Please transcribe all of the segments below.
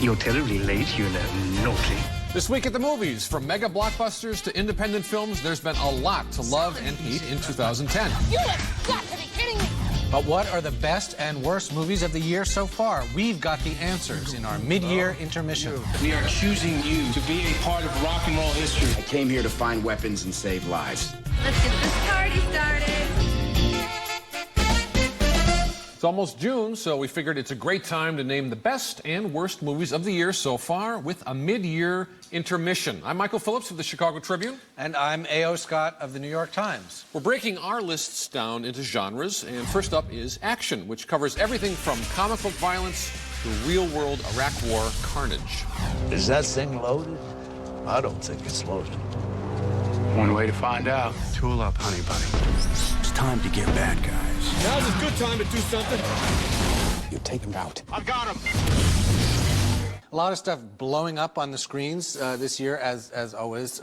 You're terribly late, you naughty. This week at the movies, from mega blockbusters to independent films, there's been a lot to love and hate in 2010. You have got to be kidding me! But what are the best and worst movies of the year so far? We've got the answers in our mid-year intermission. We are choosing you to be a part of rock and roll history. I came here to find weapons and save lives. Let's get this party started. It's almost June, so we figured it's a great time to name the best and worst movies of the year so far with a mid-year intermission. I'm Michael Phillips of the Chicago Tribune. And I'm A.O. Scott of the New York Times. We're breaking our lists down into genres, and first up is action, which covers everything from comic book violence to real-world Iraq War carnage. Is that thing loaded? I don't think it's loaded. One way to find out. Tool up, honey bunny. It's time to get bad guys. Now's a good time to do something. You take them out. I've got him. A lot of stuff blowing up on the screens this year, as always.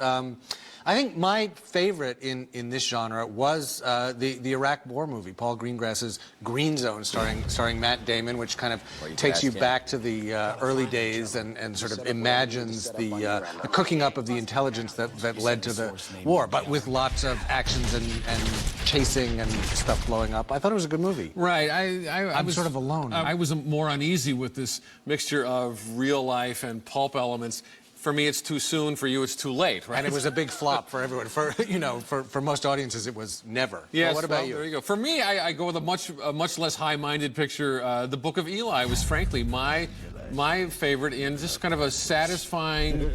I think my favorite in this genre was the Iraq War movie, Paul Greengrass's Green Zone, starring Matt Damon, which kind of takes you back to the early days and sort of imagines the cooking up of the intelligence that led to the war, but with lots of actions and chasing and stuff blowing up. I thought it was a good movie. Right. I was sort of alone. I was more uneasy with this mixture of real life and pulp elements. For me, it's too soon. For you, it's too late, right? And it was a big flop for everyone. For most audiences, it was never. Yes. So what about you? There you go. For me, I go with a much less high-minded picture. The Book of Eli was, frankly, my favorite in just kind of a satisfying,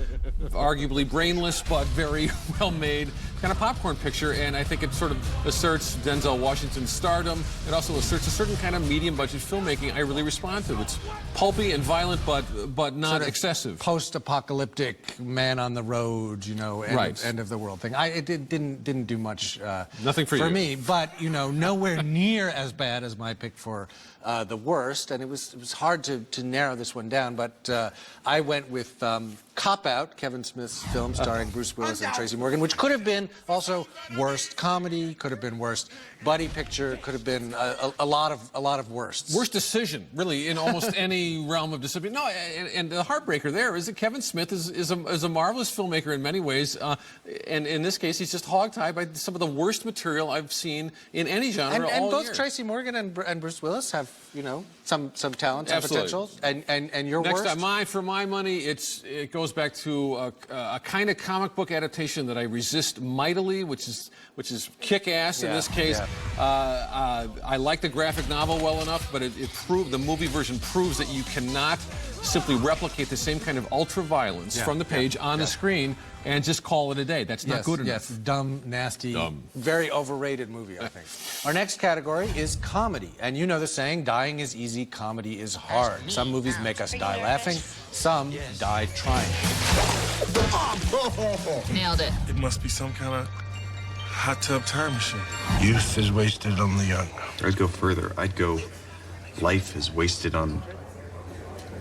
arguably brainless but very well-made kind of popcorn picture, and I think it sort of asserts Denzel Washington's stardom. It also asserts a certain kind of medium-budget filmmaking I really respond to. It's pulpy and violent, but not sort of excessive. Post-apocalyptic man on the road, end of the world thing. It didn't do much. Nothing for me, but nowhere near as bad as my pick for the worst. And it was hard to narrow this one down, but I went with Cop Out, Kevin Smith's film starring Bruce Willis and Tracy Morgan, which could have been also worst comedy, could have been worst buddy picture, could have been a lot of worsts. Worst decision, really, in almost any realm of discipline. No, and the heartbreaker there is that Kevin Smith is a marvelous filmmaker in many ways, and in this case, he's just hogtied by some of the worst material I've seen in any genre and all both year. Tracy Morgan and Bruce Willis have some talent, some potential, and your Next worst. time, for my money, it goes back to a kind of comic book adaptation that I resist mightily, which is Kick-Ass in this case. I like the graphic novel well enough, but the movie version proves that you cannot simply replicate the same kind of ultra-violence from the page on the screen and just call it a day. That's not good enough. Yes, dumb, nasty, very overrated movie, I think. Our next category is comedy. And you know the saying, dying is easy, comedy is hard. Some movies make us die laughing, some die trying. Nailed it. It must be some kind of hot tub time machine. Youth is wasted on the young. I'd go further. I'd go, life is wasted on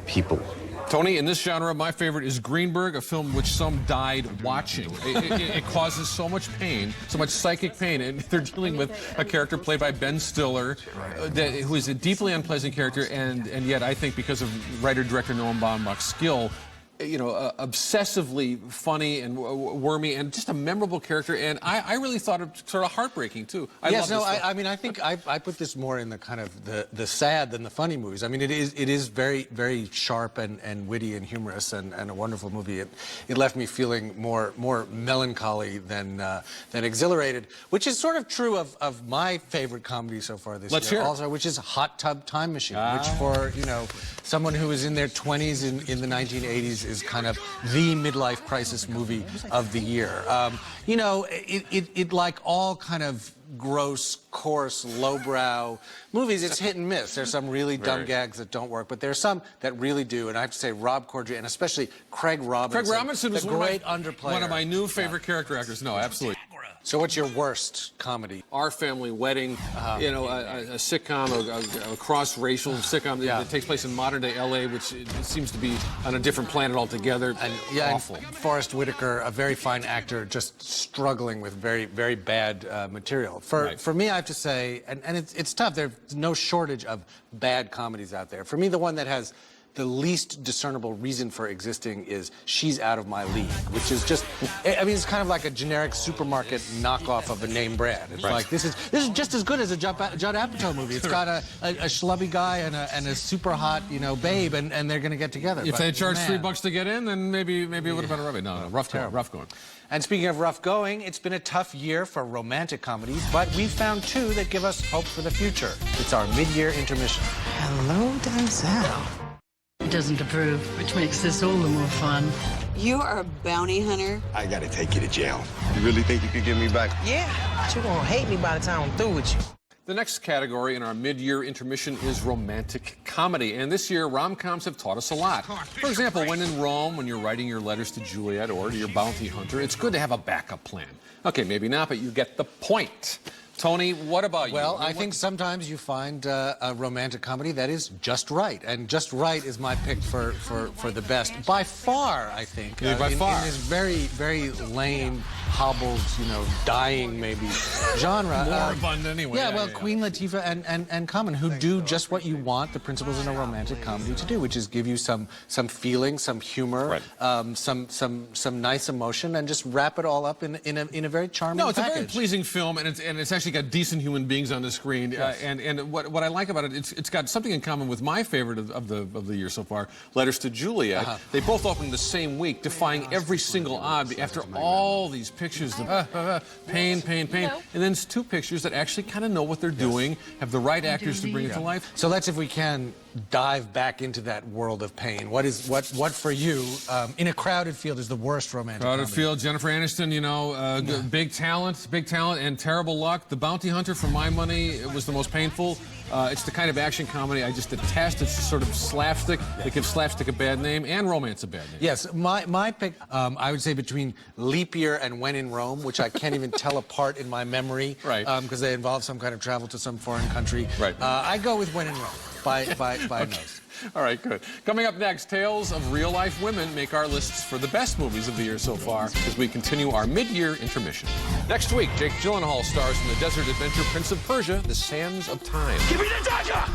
people. Tony, in this genre, my favorite is Greenberg, a film which some died watching. It causes so much pain, so much psychic pain, and they're dealing with a character played by Ben Stiller, who is a deeply unpleasant character, and yet I think because of writer-director Noam Baumbach's skill, obsessively funny and wormy and just a memorable character, and I really thought it sort of heartbreaking too. I mean, I think I put this more in the kind of the sad than the funny movies. I mean, it is very, very sharp and witty and humorous and a wonderful movie. It left me feeling more melancholy than exhilarated, which is sort of true of my favorite comedy so far this year. Also, which is Hot Tub Time Machine, which for someone who was in their 20s in the 1980s is kind of the midlife crisis movie of the year. It like all kind of gross, coarse, lowbrow movies, it's hit and miss. There's some really dumb gags that don't work, but there's some that really do. And I have to say, Rob Corddry and especially Craig Robinson. Craig Robinson is great underplayer. One of my new favorite character actors. No, absolutely. So what's your worst comedy? Our Family Wedding, a sitcom, a cross-racial sitcom that takes place in modern-day L.A., which seems to be on a different planet altogether. And awful. And Forrest Whitaker, a very fine actor, just struggling with very, very bad material. For me, I have to say, and it's tough. There's no shortage of bad comedies out there. For me, the one that has the least discernible reason for existing is she's out of my league, which is just, I mean, it's kind of like a generic supermarket knockoff of a name brand. It's like, this is just as good as a Judd Apatow movie. It's got a schlubby guy and a super hot, you know, babe, and they're going to get together. If they charge $3 to get in, then maybe it would have been a rubbish. No, rough going. And speaking of rough going, it's been a tough year for romantic comedies, but we've found two that give us hope for the future. It's our mid-year intermission. Hello, Denzel. He doesn't approve, which makes this all the more fun. You are a bounty hunter? I gotta take you to jail. You really think you could get me back? Yeah, but you're gonna hate me by the time I'm through with you. The next category in our mid-year intermission is romantic comedy. And this year, rom-coms have taught us a lot. For example, when in Rome, when you're writing your letters to Juliet or to your bounty hunter, it's good to have a backup plan. Okay, maybe not, but you get the point. Tony, what about you? Well, I think sometimes you find a romantic comedy that is just right. And Just Right is my pick for the best. By far, I think. By far. In this very, very lame, hobbled, you know, dying maybe genre. Moribund anyway. Yeah, well, Queen Latifah and Common, who do just what you want the principals in a romantic comedy to do, which is give you some feeling, some humor, some nice emotion, and just wrap it all up in a very charming No, it's package. a very pleasing film, and it's actually got decent human beings on the screen. Yes. And what I like about it, it's got something in common with my favorite of the year so far, Letters to Juliet. They both opened the same week, defying every single odd after all these pictures of pain. And then it's two pictures that actually kind of know what they're doing, have the right actors to bring it to life. So let's, if we can, dive back into that world of pain. What for you, in a crowded field, is the worst romantic comedy? Field, Jennifer Aniston, you know, big talent, and terrible luck. The Bounty Hunter, for my money, it was the most painful. It's the kind of action comedy I just detest. It's sort of slapstick. It gives slapstick a bad name and romance a bad name. Yes, my pick, I would say between Leap Year and When in Rome, which I can't even tell apart in my memory. Right. Because they involve some kind of travel to some foreign country. Right. I go with When in Rome by a nose. All right, good. Coming up next, tales of real-life women make our lists for the best movies of the year so far as we continue our mid-year intermission. Next week, Jake Gyllenhaal stars in the desert adventure Prince of Persia, The Sands of Time. Give me the dagger!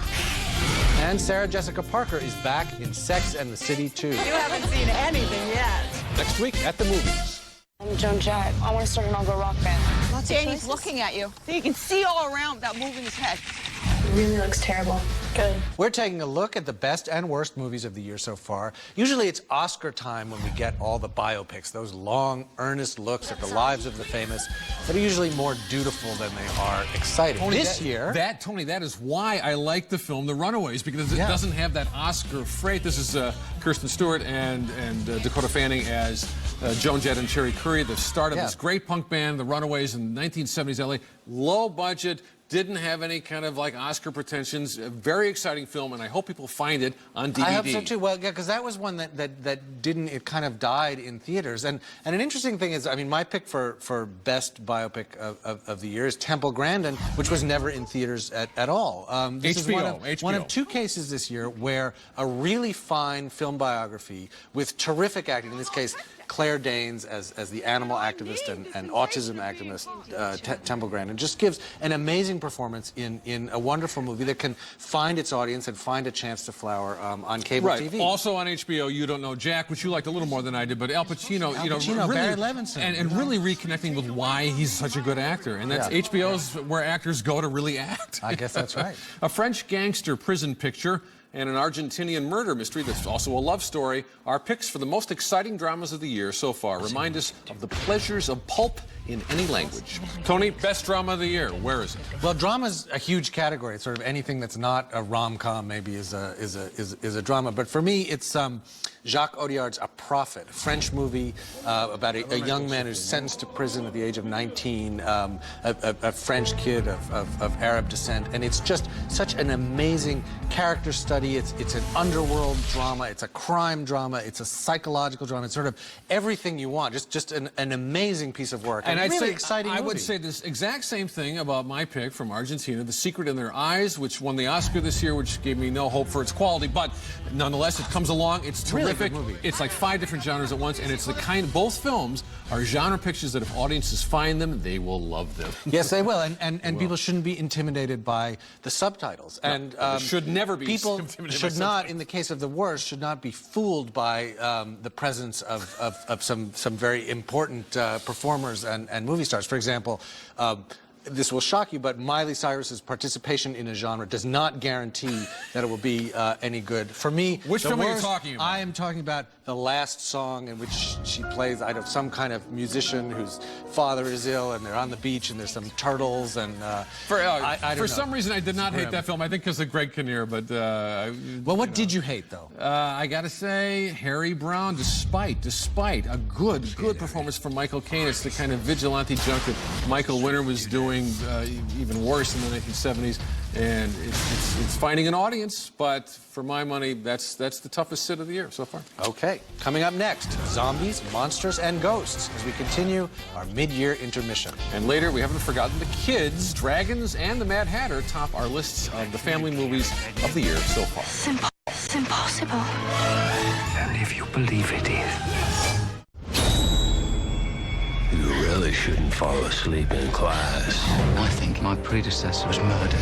And Sarah Jessica Parker is back in Sex and the City 2. You haven't seen anything yet. Next week at the movies. I'm Joan Jett. I want to start an all-girl rock band. Danny's looking at you. You can see all around without moving his head. It really looks terrible. Good. We're taking a look at the best and worst movies of the year so far. Usually it's Oscar time when we get all the biopics, those long, earnest looks at the lives of the famous that are usually more dutiful than they are exciting. Tony, this year... Tony, that is why I like the film The Runaways, because it doesn't have that Oscar freight. This is Kirsten Stewart and Dakota Fanning as Joan Jett and Cherry Curry, the start of this great punk band, The Runaways, in 1970s LA. Low budget, didn't have any kind of like Oscar pretensions. A very exciting film, and I hope people find it on DVD. I hope so too. Well, yeah, because that was one that didn't. It kind of died in theaters. And an interesting thing is, I mean, my pick for best biopic of the year is Temple Grandin, which was never in theaters at all. This is one of two cases this year where a really fine film biography with terrific acting. In this case, Claire Danes as the animal activist and autism activist, Temple Grandin, just gives an amazing performance in a wonderful movie that can find its audience and find a chance to flower on cable TV. Also on HBO, You Don't Know Jack, which you liked a little more than I did, but Al Pacino, really, Barry Levinson. And really reconnecting with why he's such a good actor. And that's HBO's where actors go to really act. I guess that's right. A French gangster prison picture and an Argentinian murder mystery that's also a love story. Our picks for the most exciting dramas of the year so far remind us of the pleasures of pulp in any language. Tony, best drama of the year, where is it? Well, drama's a huge category. It's sort of anything that's not a rom-com maybe is a drama. But for me, it's Jacques Audiard's A Prophet, a French movie about a young man who's sentenced to prison at the age of 19, a French kid of Arab descent. And it's just such an amazing character study. It's an underworld drama. It's a crime drama. It's a psychological drama. It's sort of everything you want. Just an amazing piece of work. And I'd really say, exciting I movie. would say this exact same thing about my pick from Argentina, The Secret in Their Eyes, which won the Oscar this year, which gave me no hope for its quality. But nonetheless, it comes along. It's terrific. Really good movie. It's like 5 different genres at once, and it's the kind. Both films are genre pictures that if audiences find them, they will love them. Yes, they will, and people shouldn't be intimidated by the subtitles. No, And they should never be people intimidated should by not, subtitles. in the case of the worst, should not be fooled by the presence of some very important performers and movie stars. For example, this will shock you, but Miley Cyrus's participation in a genre does not guarantee that it will be any good. For me, Which the film are you worst, talking about? I am talking about the last song in which she plays, I don't know, some kind of musician whose father is ill, and they're on the beach, and there's some turtles, and For I don't know. some reason, I did not hate that film. I think because of Greg Kinnear, but well, what did you hate though? I gotta say, Harry Brown, despite a good performance from Michael Caine, it's the kind of vigilante junk that Michael Winter was doing even worse in the 1970s, and it's finding an audience. But for my money, that's the toughest sit of the year so far. Okay, coming up next, zombies, monsters, and ghosts as we continue our mid-year intermission. And later, we haven't forgotten the kids, dragons, and the Mad Hatter top our lists of the family movies of the year so far. It's impossible. And if you believe it is. You really shouldn't fall asleep in class. I think my predecessor was murdered.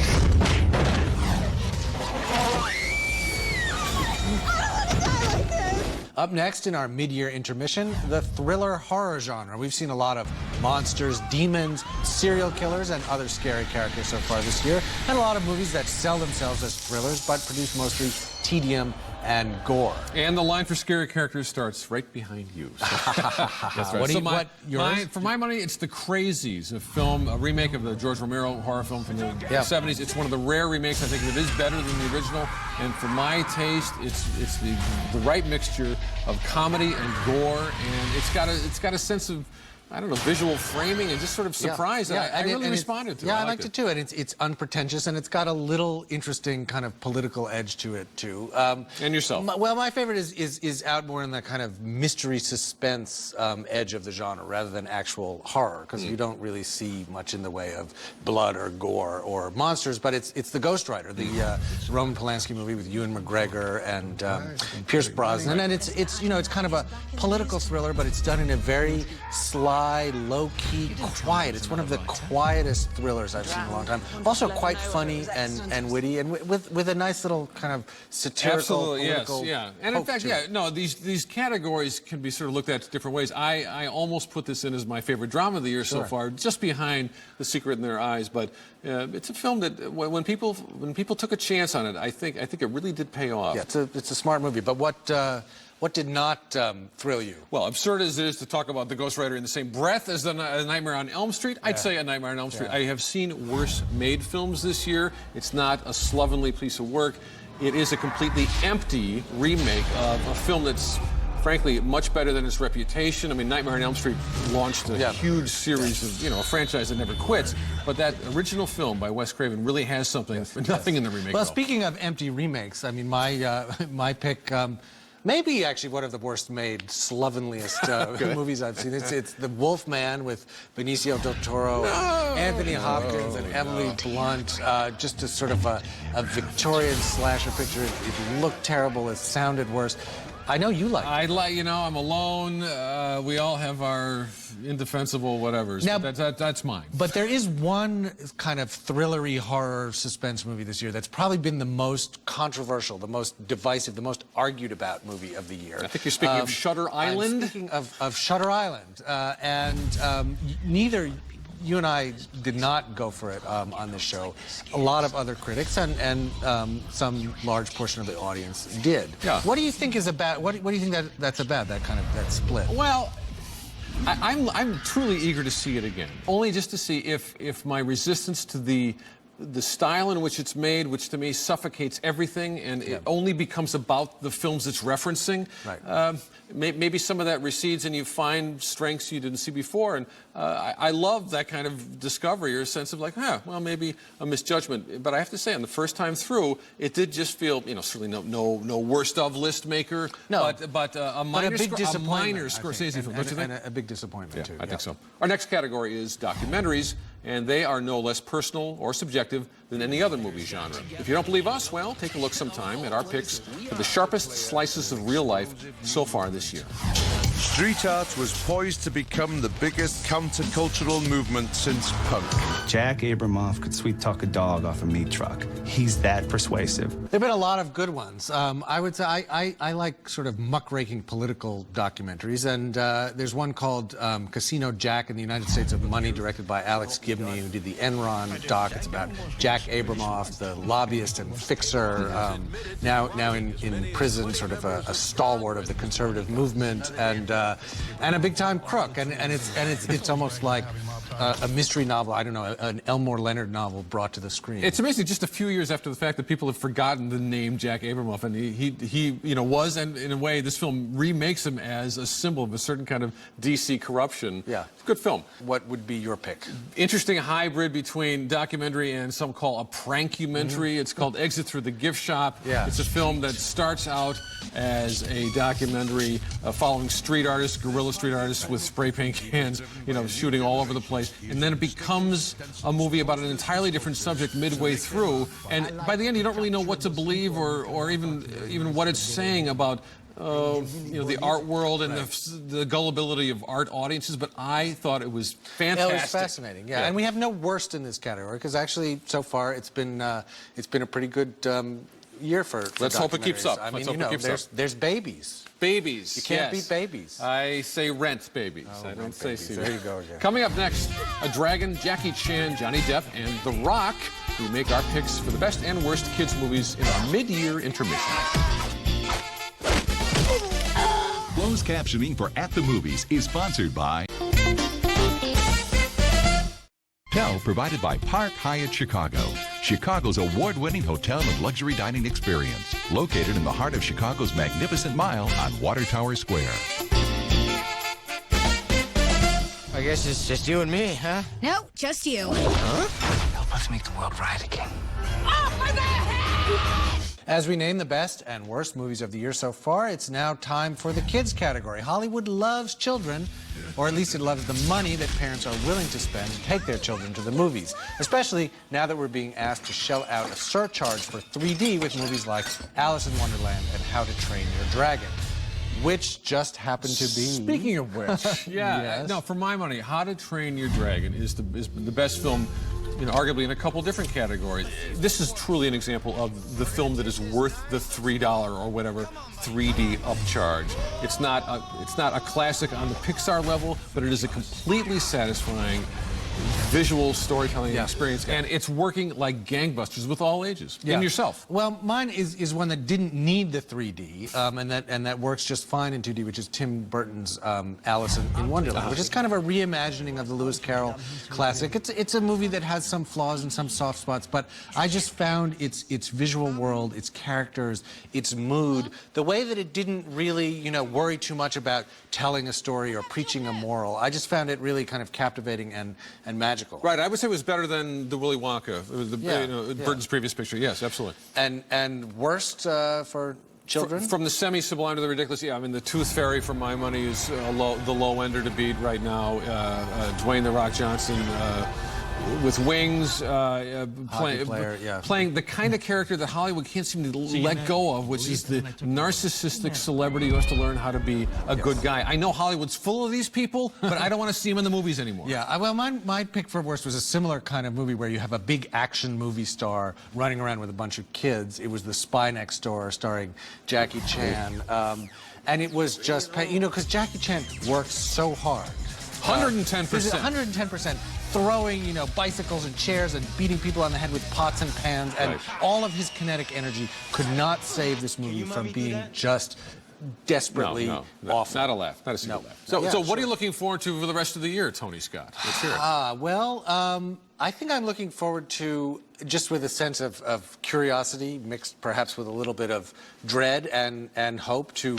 Up next in our mid-year intermission, the thriller horror genre. We've seen a lot of monsters, demons, serial killers, and other scary characters so far this year, and a lot of movies that sell themselves as thrillers but produce mostly tedium and gore. And the line for scary characters starts right behind you. So. That's right. Yours? For my money, it's The Crazies, a remake of the George Romero horror film from the 70s. It's one of the rare remakes, I think, that is better than the original. And for my taste, it's the right mixture of comedy and gore, and it's got a sense of, I don't know, visual framing and just sort of surprise. I really responded to it. Yeah, I liked it too, and it's unpretentious, and it's got a little interesting kind of political edge to it too. And yourself? Well, my favorite is out more in the kind of mystery suspense edge of the genre rather than actual horror, because you don't really see much in the way of blood or gore or monsters. But it's The Ghost Rider, the Roman Polanski movie with Ewan McGregor and Pierce Brosnan, and it's you know, it's kind of a political thriller, but it's done in a very sly, low-key, quiet. It's one of the quietest thrillers I've seen in a long time. Also quite funny and witty, and with a nice little kind of satirical, political And in fact, to it. these categories can be sort of looked at different ways. I almost put this in as my favorite drama of the year so far, just behind The Secret in Their Eyes. But it's a film that when people took a chance on it, I think it really did pay off. Yeah, it's a smart movie. But what did not thrill you? Well, absurd as it is to talk about The Ghost Rider in the same breath as A Nightmare on Elm Street, I'd say A Nightmare on Elm Street. I have seen worse made films this year. It's not a slovenly piece of work. It is a completely empty remake of a film that's, frankly, much better than its reputation. I mean, Nightmare on Elm Street launched a huge series of, you know, a franchise that never quits. But that original film by Wes Craven really has something. Nothing in the remake. Well, speaking of empty remakes, I mean, my pick. Maybe actually one of the worst made, slovenliest movies I've seen. It's The Wolfman with Benicio del Toro, Anthony Hopkins, and Emily Blunt. Just a sort of a Victorian slasher picture. It looked terrible. It sounded worse. I know you like it. You know, I'm alone. We all have our indefensible whatevers. Now, that's mine. But there is one kind of thrillery horror suspense movie this year that's probably been the most controversial, the most divisive, the most argued about movie of the year. I think you're speaking of Shutter Island. I'm speaking of Shutter Island. Neither you and I did not go for it on this show. A lot of other critics and some large portion of the audience did. Yeah. What do you think is about? What do you think that's about? That split. Well, I'm truly eager to see it again. Only just to see if my resistance to the the style in which it's made, which to me suffocates everything, and it only becomes about the films it's referencing. Right. Maybe some of that recedes and you find strengths you didn't see before. And I love that kind of discovery, or a sense of like, well, maybe a misjudgment. But I have to say, on the first time through, it did just feel, certainly no worst of list maker. No, but a minor Scorsese film, don't you think? And a big disappointment, too. I think so. Our next category is documentaries, and they are no less personal or subjective than any other movie genre. If you don't believe us, well, take a look sometime at our picks for the sharpest slices of real life so far this year. Street art was poised to become the biggest countercultural movement since punk. Jack Abramoff could sweet-talk a dog off a meat truck. He's that persuasive. There have been a lot of good ones. I would say I like sort of muckraking political documentaries, and there's one called Casino Jack in the United States of Money, directed by Alex Gibney, who did the Enron doc. It's about Jack Abramoff, the lobbyist and fixer, now in prison, sort of a stalwart of the conservative movement, and a big-time crook. And it's almost like a mystery novel, I don't know, an Elmore Leonard novel brought to the screen. It's amazing, just a few years after the fact, that people have forgotten the name Jack Abramoff, and he was, and in a way, this film remakes him as a symbol of a certain kind of DC corruption. Yeah. Good film. What would be your pick? Interesting hybrid between documentary and some call a prankumentary. It's called Exit Through the Gift Shop. Yeah. It's a film that starts out as a documentary following street artists, guerrilla street artists with spray paint cans, shooting all over the place. And then it becomes a movie about an entirely different subject midway through. And by the end, you don't really know what to believe or even what it's saying about the art world and the gullibility of art audiences, but I thought it was fantastic. It was fascinating, yeah. And we have no worst in this category, because actually, so far, it's been a pretty good year for Let's hope it keeps up. I mean, there's babies. Babies. You can't beat babies. I say Rent babies. Oh, I don't say babies. There you go again. Coming up next, a dragon, Jackie Chan, Johnny Depp, and The Rock, who make our picks for the best and worst kids movies in our mid-year intermission. Closed captioning for At the Movies is sponsored by Hotel provided by Park Hyatt Chicago, Chicago's award-winning hotel and luxury dining experience, located in the heart of Chicago's Magnificent Mile on Water Tower Square. I guess it's just you and me, huh? No, just you. Help us make the world right again. As we name the best and worst movies of the year so far, it's now time for the kids category. Hollywood loves children, or at least it loves the money that parents are willing to spend to take their children to the movies, especially now that we're being asked to shell out a surcharge for 3D with movies like Alice in Wonderland and How to Train Your Dragon, which just happened to be... Speaking of which, Yes. No, for my money, How to Train Your Dragon is the best film, arguably in a couple different categories. This is truly an example of the film that is worth the $3 or whatever 3D upcharge. It's not a classic on the Pixar level, but it is a completely satisfying visual storytelling experience, and it's working like gangbusters with all ages. And yourself. Well, mine is one that didn't need the 3D, and that works just fine in 2D, which is Tim Burton's Alice in Wonderland, which is kind of a reimagining of the Lewis Carroll classic. It's a movie that has some flaws and some soft spots, but I just found its visual world, its characters, its mood, the way that it didn't really, worry too much about telling a story or preaching a moral. I just found it really kind of captivating and magical. Right, I would say it was better than the Willy Wonka, Burton's previous picture. Yes, absolutely. And worst for children? From the semi-sublime to the ridiculous, I mean, the Tooth Fairy, for my money, is the low ender to beat right now. Dwayne "The Rock" Johnson with wings, playing the kind of character that Hollywood can't seem to let go of, which is the narcissistic celebrity who has to learn how to be a good guy. I know Hollywood's full of these people, but I don't want to see them in the movies anymore. Yeah, well, my pick for worst was a similar kind of movie where you have a big action movie star running around with a bunch of kids. It was The Spy Next Door, starring Jackie Chan. And it was just, because Jackie Chan works so hard. 110%. 110%. Throwing, bicycles and chairs and beating people on the head with pots and pans, and all of his kinetic energy could not save this movie from being just desperately awful. Not a laugh. Not a single laugh. So what are you looking forward to for the rest of the year, Tony Scott? Let's hear it. Well, I think I'm looking forward to, just with a sense of curiosity, mixed perhaps with a little bit of dread and hope, to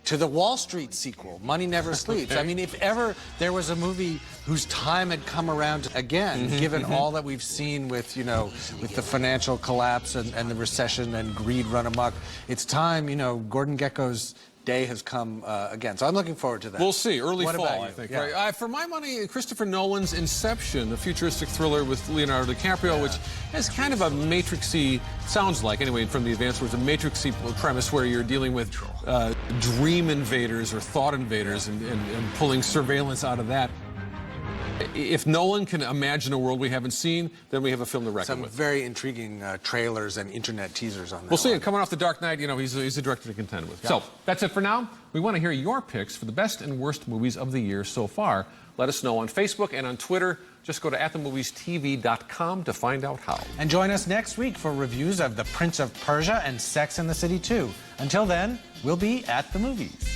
the Wall Street sequel, Money Never Sleeps. I mean, if ever there was a movie whose time had come around again, given all that we've seen with, you know, with the financial collapse and the recession and greed run amok, it's time, you know, Gordon Gekko's day has come again. So I'm looking forward to that. We'll see. Early What fall, about you? I think. Yeah. Right? For my money, Christopher Nolan's Inception, a futuristic thriller with Leonardo DiCaprio, which has kind of a Matrix-y, sounds like, anyway, from the advanced words, a Matrix-y premise where you're dealing with dream invaders or thought invaders and pulling surveillance out of that. If Nolan can imagine a world we haven't seen, then we have a film to reckon with. Some very intriguing trailers and internet teasers on that. We'll see. Coming off The Dark Knight, you know, he's a director to contend with. Yeah. So that's it for now. We want to hear your picks for the best and worst movies of the year so far. Let us know on Facebook and on Twitter. Just go to atthemoviestv.com to find out how. And join us next week for reviews of The Prince of Persia and Sex and the City 2. Until then, we'll be at the movies.